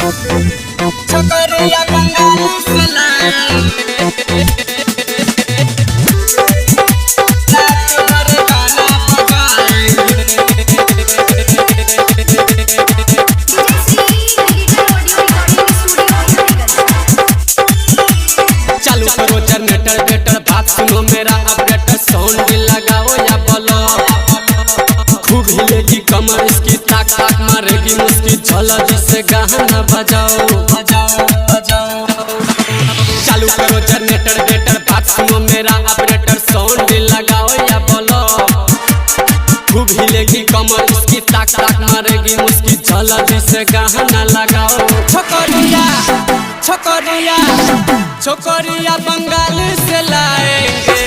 छोकरिया बंगाल से चालू करो जनरेटर बेटर बात सुनो मेरा अपडेटर साउंड भी लगाओ या बोलो खूब हिलेगी कमर इसकी ताक ताक मारेगी मुस्की चलो जिससे गाना बजाओ चालू करो जनरेटर बेटर बात सुनो मेरा अपडेटर साउंड भी लगाओ या बोलो खूब हिलेगी कमर इसकी ताक ताक मारेगी मुस्की चलो जिससे गाना लगाओ छोकरिया छोकरिया छोकरिया बंगाल से लाएंगे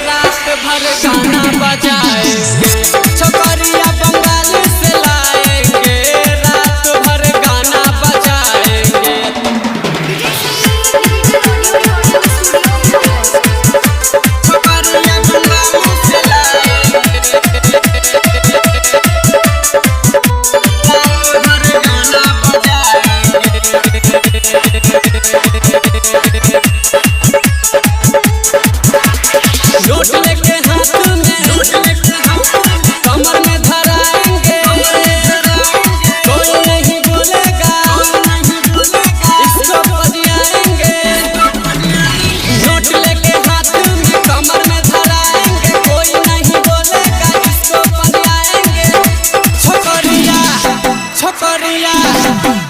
रात भर गाना बजाएंगे छोकरिया बंगाल से लाएंगे रात भर गाना बजाएंगे छोकरिया बंगाल से लाएंगे रात भर गाना बजाएंगे नोट लेके हाथ में कमर में धराएंगे कोई नहीं बोलेगा इसको बजाएंगे नोट लेके हाथ में कमर में धराएंगे कोई नहीं बोलेगा इसको बजाएंगे छोकरिया छोकरिया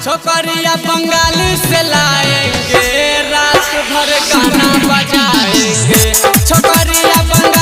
छोकरिया बंगाल से लाएंगे रात भर गाना बजाएंगे छोकरिया बंगाल